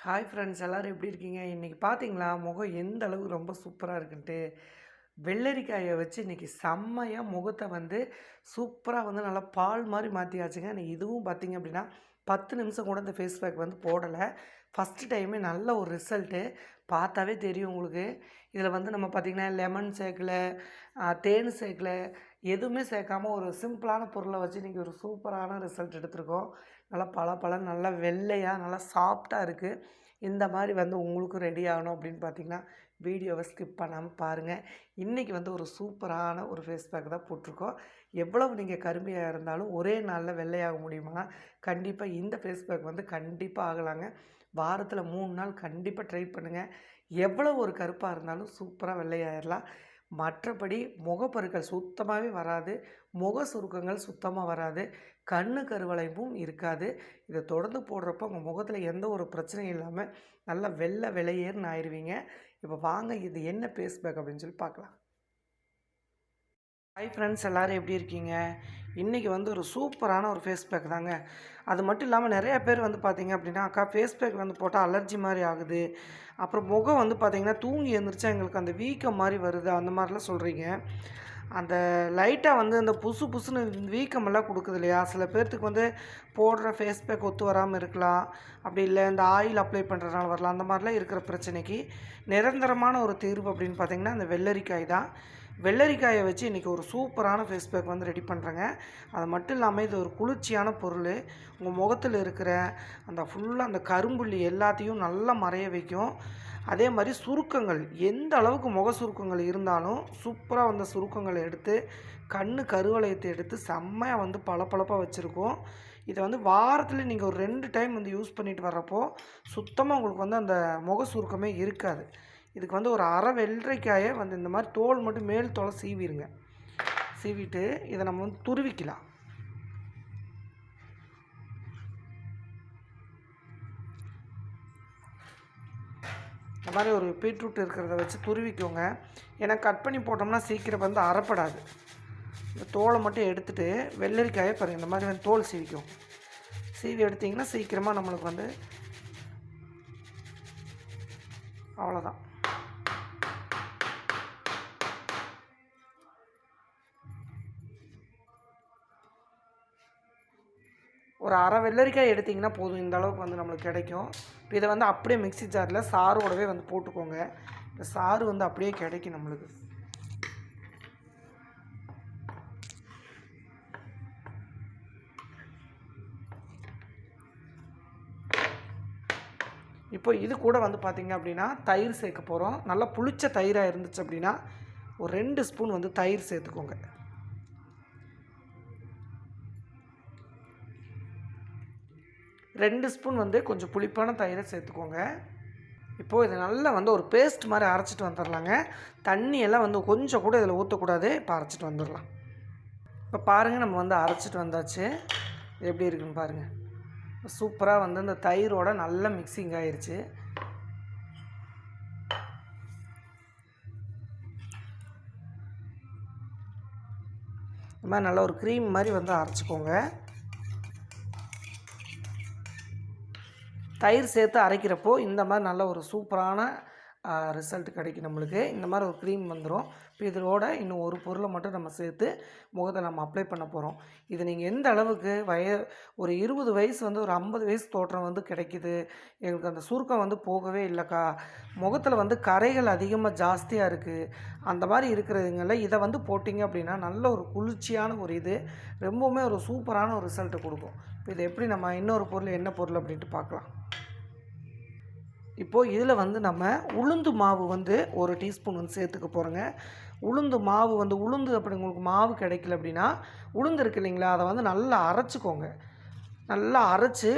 Hi friends, எல்லோரும் எப்படி இருக்கீங்க? இன்றைக்கி பார்த்தீங்களா, முகம் எந்த அளவுக்கு ரொம்ப சூப்பராக இருக்குன்ட்டு. வெள்ளரிக்காயை வச்சு இன்றைக்கி செம்மையாக முகத்தை வந்து சூப்பராக வந்து நல்லா பால் மாதிரி மாற்றியாச்சுங்க. இன்றைக்கி இதுவும் பார்த்தீங்க அப்படின்னா 10 நிமிஷம் கூட இந்த ஃபேஸ் பேக் வந்து போடலை. ஃபஸ்ட்டு டைமே நல்ல ஒரு ரிசல்ட்டு. பார்த்தாவே தெரியும் உங்களுக்கு. இதில் வந்து நம்ம பார்த்திங்கன்னா லெமன் சேர்க்கல, தேன் சேர்க்கல, எதுவுமே சேர்க்காம ஒரு சிம்பிளான பொருளை வச்சு இன்றைக்கி ஒரு சூப்பரான ரிசல்ட் எடுத்திருக்கோம். நல்லா பளபளன்னு நல்லா வெள்ளையாக நல்லா சாஃப்டாக இருக்குது. இந்த மாதிரி வந்து உங்களுக்கும் ரெடி ஆகணும் அப்படின்னு பார்த்தீங்கன்னா வீடியோவை ஸ்கிப் பண்ணாமல் பாருங்கள். இன்றைக்கி வந்து ஒரு சூப்பரான ஒரு ஃபேஸ் பேக் தான் போட்டிருக்கோம். எவ்வளவு நீங்கள் கருமையாக இருந்தாலும் ஒரே நாளில் வெள்ளையாக முடியுமா? கண்டிப்பாக இந்த ஃபேஸ் பேக் வந்து கண்டிப்பாக ஆகலாங்க. வாரத்தில் 3 நாள் கண்டிப்பாக ட்ரை பண்ணுங்கள். எவ்வளோ ஒரு கருப்பாக இருந்தாலும் சூப்பராக வெள்ளையாயிடலாம். மற்றபடி முகப்பருக்கள் சுத்தமாகவே வராது, முக சுருக்கங்கள் சுத்தமாக வராது, கண்ணு கருவளையமும் இருக்காது. இதை தொடர்ந்து போடுறப்போ உங்கள் முகத்தில் எந்த ஒரு பிரச்சனையும் இல்லாமல் நல்லா வெள்ளை வெளியேறுன்னு ஆயிடுவீங்க. இப்போ வாங்க இது என்ன ஃபேஸ் பேக் அப்படின்னு சொல்லி பார்க்கலாம். ஹாய் ஃப்ரெண்ட்ஸ், எல்லோரும் எப்படி இருக்கீங்க? இன்றைக்கி வந்து ஒரு சூப்பரான ஒரு ஃபேஸ் பேக் தாங்க. அது மட்டும் இல்லாமல் நிறையா பேர் வந்து பார்த்திங்க அப்படின்னா, அக்கா ஃபேஸ் பேக் வந்து போட்டால் அலர்ஜி மாதிரி ஆகுது, அப்புறம் முகம் வந்து பார்த்திங்கன்னா தூங்கி எழுந்திரிச்சா எங்களுக்கு அந்த வீக்கம் மாதிரி வருது, அந்த மாதிரிலாம் சொல்கிறீங்க. அந்த லைட்டாக வந்து அந்த புசு புசுன்னு வீக்கமெல்லாம் கொடுக்குது இல்லையா, சில பேர்த்துக்கு வந்து போடுற ஃபேஸ் பேக் ஒத்து வராமல் இருக்கலாம், அப்படி இல்லை இந்த ஆயில் அப்ளை பண்ணுறதுனால வரலாம். அந்த மாதிரிலாம் இருக்கிற பிரச்சனைக்கு நிரந்தரமான ஒரு தீர்வு அப்படின்னு பார்த்திங்கன்னா அந்த வெள்ளரிக்காய் தான். வெள்ளரிக்காயை வச்சு இன்றைக்கி ஒரு சூப்பரான ஃபேஸ் பேக் வந்து ரெடி பண்ணுறேங்க. அது மட்டும் இல்லாமல் இது ஒரு குளிர்ச்சியான பொருள். உங்கள் முகத்தில் இருக்கிற அந்த ஃபுல்லாக அந்த கரும்புள்ளி எல்லாத்தையும் நல்லா மறைய வைக்கும். அதே மாதிரி சுருக்கங்கள் எந்த அளவுக்கு முக சுருக்கங்கள் இருந்தாலும் சூப்பராக அந்த சுருக்கங்களை எடுத்து கண்ணு கருவளையத்தை எடுத்து செம்மையாக வந்து பளபளப்பாக வச்சுருக்கோம். இதை வந்து வாரத்தில் நீங்கள் ஒரு 2 டைம் வந்து யூஸ் பண்ணிட்டு வர்றப்போ சுத்தமாக உங்களுக்கு வந்து அந்த முக சுருக்கமே இருக்காது. இதுக்கு வந்து ஒரு அரை வெள்ளரிக்காயை வந்து இந்த மாதிரி தோல் மட்டும் மேல் தோலை சீவிடுங்க. சீவிட்டு இதை நம்ம வந்து துருவிக்கலாம். இந்த மாதிரி ஒரு பீட்ரூட் இருக்கிறத வச்சு துருவிக்கோங்க. ஏன்னா கட் பண்ணி போட்டோம்னா சீக்கிரம் வந்து அரைப்படாது. இந்த தோலை மட்டும் எடுத்துகிட்டு வெள்ளரிக்காயை பாருங்கள் இந்த மாதிரி வந்து தோல் சீவிக்கும். சீவி எடுத்திங்கன்னா சீக்கிரமாக நம்மளுக்கு வந்து அவ்வளோதான். ஒரு அரை வெள்ளரிக்காய் எடுத்திங்கன்னா போதும், இந்த அளவுக்கு வந்து நம்மளுக்கு கிடைக்கும். இப்போ இதை வந்து அப்படியே மிக்ஸி ஜாரில் சாரோடவே வந்து போட்டுக்கோங்க. இந்த சாறு வந்து அப்படியே கிடைக்கும் நம்மளுக்கு. இப்போ இது கூட வந்து பார்த்திங்க அப்படின்னா தயிர் சேர்க்க போகிறோம். நல்லா புளிச்ச தயிராக இருந்துச்சு அப்படின்னா ஒரு 2 ஸ்பூன் வந்து தயிர் சேர்த்துக்கோங்க. 2 ஸ்பூன் வந்து கொஞ்சம் புளிப்பான தயிரை சேர்த்துக்கோங்க. இப்போது இதை நல்லா வந்து ஒரு பேஸ்ட் மாதிரி அரைச்சிட்டு வந்துடலாங்க. தண்ணியெல்லாம் வந்து கொஞ்சம் கூட இதில் ஊற்றக்கூடாது. இப்போ அரைச்சிட்டு வந்துடலாம். இப்போ பாருங்கள், நம்ம வந்து அரைச்சிட்டு வந்தாச்சு. இது எப்படி இருக்குன்னு பாருங்கள். சூப்பராக வந்து இந்த தயிரோட நல்லா மிக்சிங் ஆயிடுச்சு. இந்த மாதிரி நல்லா ஒரு க்ரீம் மாதிரி வந்து அரைச்சிக்கோங்க. தயிர் சேர்த்து அரைக்கிறப்போ இந்த மாதிரி நல்ல ஒரு சூப்பரான ரிசல்ட் கிடைக்கும் நம்மளுக்கு. இந்த மாதிரி ஒரு க்ரீம் வந்துடும். இப்போ இதோட இன்னும் ஒரு பொருளை மட்டும் நம்ம சேர்த்து முகத்தை நம்ம அப்ளை பண்ண போகிறோம். இது நீங்கள் எந்த அளவுக்கு ஒரு 20 வயசு வந்து ஒரு 50 வயசு தோற்றம் வந்து கிடைக்கிது, எங்களுக்கு அந்த சுருக்கம் வந்து போகவே இல்லைக்கா, முகத்தில் வந்து கரைகள் அதிகமாக ஜாஸ்தியாக இருக்குது, அந்த மாதிரி இருக்கிறதுங்கள இதை வந்து போட்டிங்க அப்படின்னா நல்ல ஒரு குளிர்ச்சியான ஒரு இது ரொம்பவுமே ஒரு சூப்பரான ஒரு ரிசல்ட்டு கொடுக்கும். இப்போ இதை எப்படி நம்ம இன்னொரு பொருள் என்ன பொருள் அப்படின்ட்டு பார்க்கலாம். இப்போது இதில் வந்து நம்ம உளுந்து மாவு வந்து 1 டீஸ்பூன் வந்து சேர்த்துக்க போகிறோங்க. உளுந்து மாவு வந்து உளுந்து அப்படி உங்களுக்கு மாவு கிடைக்கல அப்படின்னா உளுந்து இருக்குது இல்லைங்களா, அதை வந்து நல்லா அரைச்சிக்கோங்க. நல்லா அரைச்சி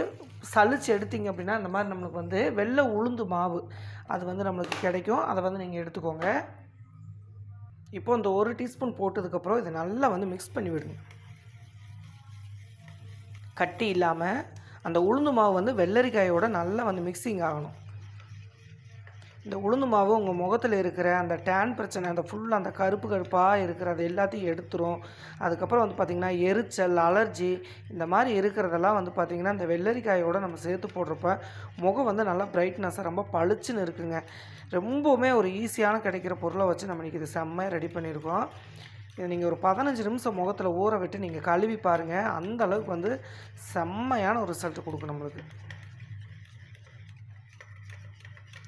சலிச்சு எடுத்திங்க அப்படின்னா இந்த மாதிரி நம்மளுக்கு வந்து வெள்ளை உளுந்து மாவு அது வந்து நம்மளுக்கு கிடைக்கும். அதை வந்து நீங்கள் எடுத்துக்கோங்க. இப்போது இந்த 1 டீஸ்பூன் போட்டதுக்கப்புறம் இதை நல்லா வந்து மிக்ஸ் பண்ணி விடுங்க. கட்டி இல்லாமல் அந்த உளுந்து மாவு வந்து வெள்ளரிக்காயோட நல்லா வந்து மிக்சிங் ஆகணும். இந்த உளுந்து மாவு உங்கள் முகத்தில் இருக்கிற அந்த டேன் பிரச்சனை, அந்த ஃபுல்லாக அந்த கருப்பு கருப்பாக இருக்கிறது எல்லாத்தையும் எடுத்துரும். அதுக்கப்புறம் வந்து பார்த்திங்கன்னா எரிச்சல், அலர்ஜி இந்த மாதிரி இருக்கிறதெல்லாம் வந்து பார்த்திங்கன்னா இந்த வெள்ளரிக்காயோடு நம்ம சேர்த்து போடுறப்ப முகம் வந்து நல்லா பிரைட்னஸாக ரொம்ப பளிச்சுன்னு இருக்குங்க. ரொம்பவுமே ஒரு ஈஸியான கிடைக்கிற பொருளை வச்சு நம்ம இன்றைக்கி இது செம்மையாக ரெடி பண்ணியிருக்கோம். இதை நீங்கள் ஒரு 15 நிமிஷம் முகத்தில் ஊற விட்டு நீங்கள் கழுவி பாருங்கள். அந்த அளவுக்கு வந்து செம்மையான ஒரு ரிசல்ட் கொடுக்கும் நம்மளுக்கு.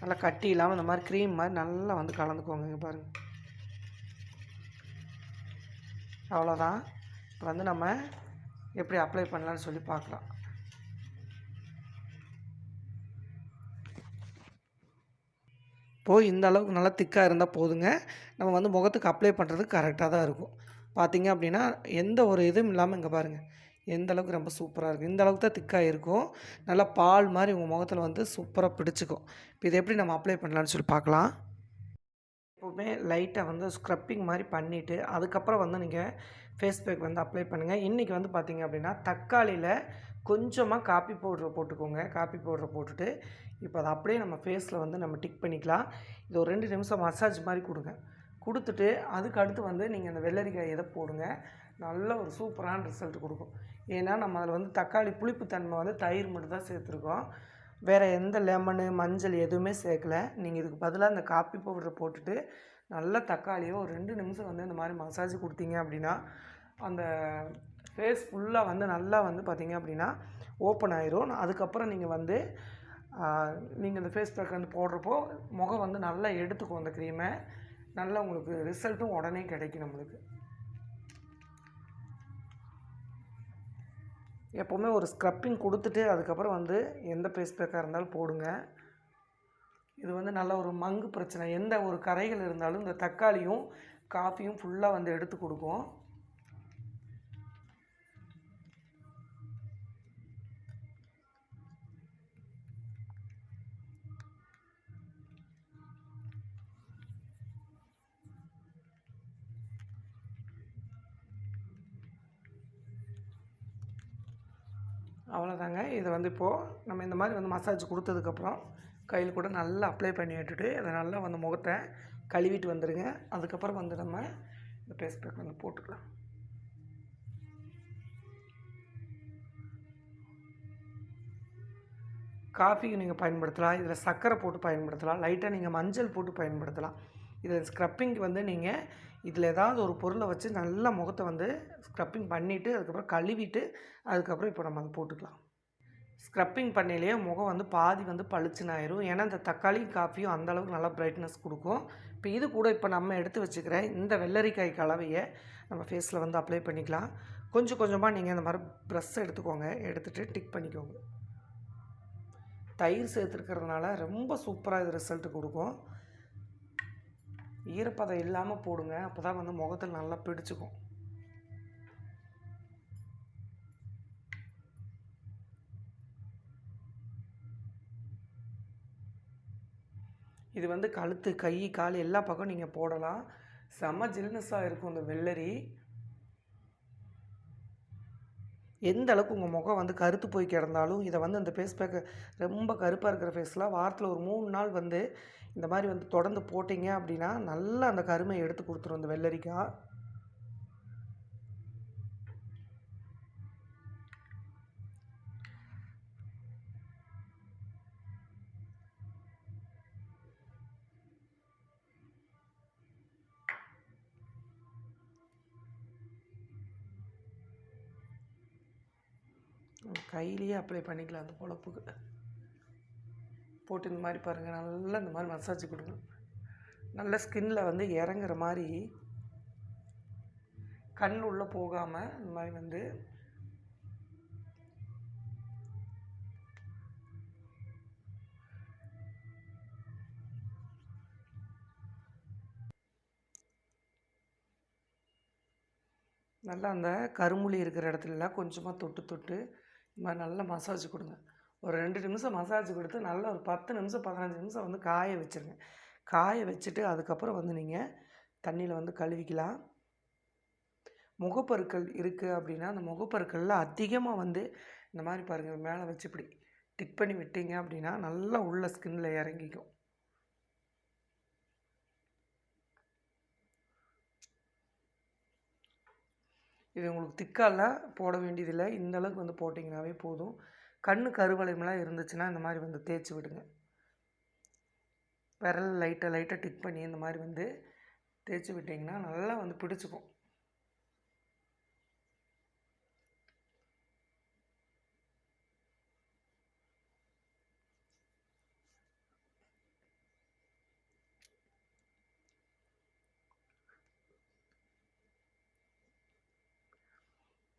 நல்லா கட்டி இல்லாமல் இந்த மாதிரி க்ரீம் மாதிரி நல்லா வந்து கலந்துக்கோங்க. இங்கே பாருங்கள், அவ்வளோதான். இப்போ வந்து நம்ம எப்படி அப்ளை பண்ணலான்னு சொல்லி பார்க்கலாம். இப்போது இந்த அளவுக்கு நல்லா திக்காக இருந்தால் போதுங்க. நம்ம வந்து முகத்துக்கு அப்ளை பண்ணுறதுக்கு கரெக்டாக தான் இருக்கும். பார்த்திங்க அப்படின்னா எந்த ஒரு இதுவும் இல்லாமல் இங்கே பாருங்கள் எந்த அளவுக்கு ரொம்ப சூப்பராக இருக்குது. இந்த அளவுக்கு தான் திக்காக இருக்கும். நல்லா பால் மாதிரி உங்கள் முகத்தில் வந்து சூப்பராக பிடிச்சிக்கும். இப்போ இதை எப்படி நம்ம அப்ளை பண்ணலான்னு சொல்லி பார்க்கலாம். எப்போவுமே லைட்டாக வந்து ஸ்க்ரப்பிங் மாதிரி பண்ணிவிட்டு அதுக்கப்புறம் வந்து நீங்கள் ஃபேஸ் பேக் வந்து அப்ளை பண்ணுங்கள். இன்றைக்கி வந்து பார்த்திங்க அப்படின்னா தக்காளியில் கொஞ்சமாக காப்பி பவுட்ரை போட்டுக்கோங்க. காப்பி பவுட்ரை போட்டுட்டு இப்போ அதை அப்படியே நம்ம ஃபேஸில் வந்து நம்ம டிக் பண்ணிக்கலாம். இது ஒரு 2 நிமிஷம் மசாஜ் மாதிரி கொடுங்க. கொடுத்துட்டு அதுக்கு அடுத்து வந்து நீங்கள் அந்த வெள்ளரிக்காய் இதை போடுங்க. நல்ல ஒரு சூப்பரான ரிசல்ட் கொடுக்கும். ஏன்னா நம்ம அதில் வந்து தக்காளி புளிப்புத்தன்மை வந்து தயிர் மட்டும் தான் சேர்த்துருக்கோம். வேறு எந்த லெமனு, மஞ்சள் எதுவுமே சேர்க்கல. நீங்கள் இதுக்கு பதிலாக இந்த காப்பி பவுடரை போட்டுட்டு நல்லா தக்காளியோ ஒரு 2 நிமிஷம் வந்து இந்த மாதிரி மசாஜ் கொடுத்தீங்க அப்படின்னா அந்த ஃபேஸ் ஃபுல்லாக வந்து நல்லா வந்து பார்த்திங்க அப்படின்னா ஓப்பன் ஆயிரும். அதுக்கப்புறம் நீங்கள் வந்து நீங்கள் இந்த ஃபேஸ் பேக் வந்து போடுறப்போ முகம் வந்து நல்லா எடுத்துக்கும் அந்த க்ரீமை. நல்லா உங்களுக்கு ரிசல்ட்டும் உடனே கிடைக்கும் நம்மளுக்கு. எப்போவுமே ஒரு ஸ்க்ரப்பிங் கொடுத்துட்டு அதுக்கப்புறம் வந்து எந்த ஃபேஸ் பேக்காக இருந்தாலும் போடுங்க. இது வந்து நல்ல ஒரு மங்கு பிரச்சனை, எந்த ஒரு கரைகள் இருந்தாலும் இந்த தக்காளியும் காஃபியும் ஃபுல்லாக வந்து எடுத்து கொடுக்கும். அவ்வளோதாங்க. இதை வந்து இப்போது நம்ம இந்த மாதிரி வந்து மசாஜ் கொடுத்ததுக்கப்புறம் கையில் கூட நல்லா அப்ளை பண்ணி விட்டுட்டு அதை நல்லா வந்து முகத்தை கழுவிட்டு வந்துடுங்க. அதுக்கப்புறம் வந்து நம்ம இந்த ஃபேஸ் பேக் வந்து போட்டுக்கலாம். காஃபிக்கு நீங்கள் பயன்படுத்தலாம், இதில் சர்க்கரை போட்டு பயன்படுத்தலாம், லைட்டாக நீங்கள் மஞ்சள் போட்டு பயன்படுத்தலாம். இதை ஸ்க்ரப்பிங்க்கு வந்து நீங்கள் இதில் ஏதாவது ஒரு பொருளை வச்சு நல்லா முகத்தை வந்து ஸ்க்ரப்பிங் பண்ணிவிட்டு அதுக்கப்புறம் கழுவிட்டு அதுக்கப்புறம் இப்போ நம்ம அதை போட்டுக்கலாம். ஸ்க்ரப்பிங் பண்ணையிலேயே முகம் வந்து பாதி வந்து பளிச்சுன்னு ஆயிரும். ஏன்னா இந்த தக்காளி காஃபியும் அந்தளவுக்கு நல்லா பிரைட்னஸ் கொடுக்கும். இப்போ இது கூட இப்போ நம்ம எடுத்து வச்சுக்கிற இந்த வெள்ளரிக்காய் கலவையை நம்ம ஃபேஸில் வந்து அப்ளை பண்ணிக்கலாம். கொஞ்சம் கொஞ்சமாக நீங்கள் இந்த மாதிரி ப்ரஷ் எடுத்துக்கோங்க. எடுத்துகிட்டு டிக் பண்ணிக்கோங்க. தயிர் சேர்த்துருக்கிறதுனால ரொம்ப சூப்பராக இது ரிசல்ட் கொடுக்கும். ஈரப்பதம் இல்லாமல் போடுங்க. அப்போ தான் வந்து முகத்தில் நல்லா பிடிச்சிக்கும். இது வந்து கழுத்து, கை, கால் எல்லா பக்கம் நீங்கள் போடலாம். செம்ம ஜில்னஸாக இருக்கும் இந்த வெள்ளரி. எந்த அளவுக்கு உங்கள் முகம் வந்து கருத்து போய் கிடந்தாலும் இதை வந்து அந்த ஃபேஸ் பேக்கை ரொம்ப கருப்பாக இருக்கிற ஃபேஸ்லாம் வாரத்தில் ஒரு 3 நாள் வந்து இந்த மாதிரி வந்து தொடர்ந்து போட்டிங்க அப்படின்னா நல்லா அந்த கருமையை எடுத்து கொடுத்துரும் இந்த வெள்ளரிக்காய். கையிலேயே அப்ளை பண்ணிக்கலாம் அந்த பொழப்புக்கு. போட்டு இந்த மாதிரி பாருங்கள், நல்லா இந்த மாதிரி மசாஜ் கொடுங்க. நல்ல ஸ்கின்னில் வந்து இறங்குற மாதிரி, கண் உள்ளே போகாமல் இந்த மாதிரி வந்து நல்லா அந்த கருமுழி இருக்கிற இடத்துலலாம் கொஞ்சமாக தொட்டு தொட்டு இந்த மாதிரி நல்லா மசாஜ் கொடுங்க. ஒரு 2 நிமிஷம் மசாஜ் கொடுத்து நல்லா ஒரு 10 நிமிஷம் 15 நிமிஷம் வந்து காய வச்சுருங்க. காய வச்சுட்டு அதுக்கப்புறம் வந்து நீங்கள் தண்ணியில் வந்து கழுவிக்கலாம். முகப்பருக்கள் இருக்குது அப்படின்னா அந்த முகப்பருக்களில் அதிகமாக வந்து இந்த மாதிரி பாருங்கள் மேலே வச்சு இப்படி டிக் பண்ணி விட்டீங்க அப்படின்னா நல்லா உள்ள ஸ்கின்னில் இறங்கிக்கும். இது உங்களுக்கு திக்காலாம் போட வேண்டியதில்லை. இந்த அளவுக்கு வந்து போட்டிங்கனாவே போதும். கண்ணு கருவளையம்லாம் இருந்துச்சுன்னா இந்த மாதிரி வந்து தேய்ச்சி விடுங்க. விரல் லைட்டாக டிக் பண்ணி இந்த மாதிரி வந்து தேய்ச்சி விட்டிங்கன்னா நல்லா வந்து பிடிச்சிக்கும்.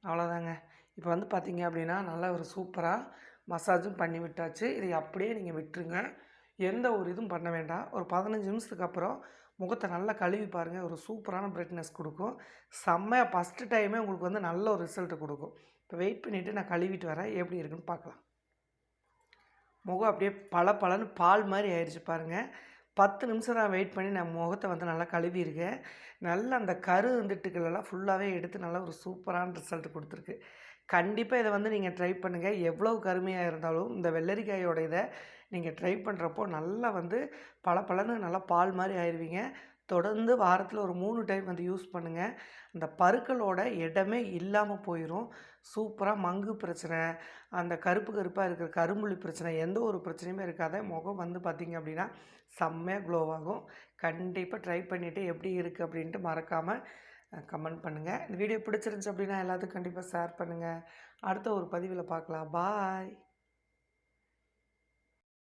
அவ்வளோதாங்க. இப்போ வந்து பார்த்தீங்க அப்படின்னா நல்லா ஒரு சூப்பராக மசாஜும் பண்ணி விட்டாச்சு. இதை அப்படியே நீங்கள் விட்டுருங்க. எந்த ஒரு இதுவும் பண்ண வேண்டாம். ஒரு 15 நிமிஷத்துக்கு அப்புறம் முகத்தை நல்லா கழுவி பாருங்கள். ஒரு சூப்பரான பிரைட்னஸ் கொடுக்கும். செம்மையாக ஃபஸ்ட்டு டைமே உங்களுக்கு வந்து நல்ல ஒரு ரிசல்ட்டு கொடுக்கும். இப்போ வெயிட் பண்ணிவிட்டு நான் கழுவிட்டு வரேன். எப்படி இருக்குன்னு பார்க்கலாம். முகம் அப்படியே பளபளன்னு பால் மாதிரி ஆயிடுச்சு பாருங்கள். 10 நிமிஷம் நான் வெயிட் பண்ணி நான் முகத்தை வந்து நல்லா கழுவியிருக்கேன். நல்லா அந்த கரு வந்துட்டுகளெல்லாம் ஃபுல்லாகவே எடுத்து நல்லா ஒரு சூப்பரான ரிசல்ட் கொடுத்துருக்கு. கண்டிப்பாக இதை வந்து நீங்கள் ட்ரை பண்ணுங்கள். எவ்வளோ கருமையாக இருந்தாலும் இந்த வெள்ளரிக்காயோட இதை நீங்கள் ட்ரை பண்ணுறப்போ நல்லா வந்து பளபளன்னு நல்லா பால் மாதிரி ஆயிடுவீங்க. தொடர்ந்து வாரத்தில் ஒரு 3 டைம் வந்து யூஸ் பண்ணுங்கள். அந்த பருக்களோட இடமே இல்லாமல் போயிடும். சூப்பராக மங்கு பிரச்சனை, அந்த கருப்பு கருப்பாக இருக்கிற கரும்புள்ளி பிரச்சனை, எந்த ஒரு பிரச்சனையுமே இருக்காது. முகம் வந்து பார்த்திங்க அப்படின்னா செம்மையாக க்ளோவாகும். கண்டிப்பாக ட்ரை பண்ணிவிட்டு எப்படி இருக்குது அப்படின்ட்டு மறக்காமல் கமெண்ட் பண்ணுங்கள். இந்த வீடியோ பிடிச்சிருந்துச்சி அப்படின்னா எல்லாத்துக்கும் கண்டிப்பாக ஷேர் பண்ணுங்கள். அடுத்த ஒரு பதிவில் பார்க்கலாம். பாய்.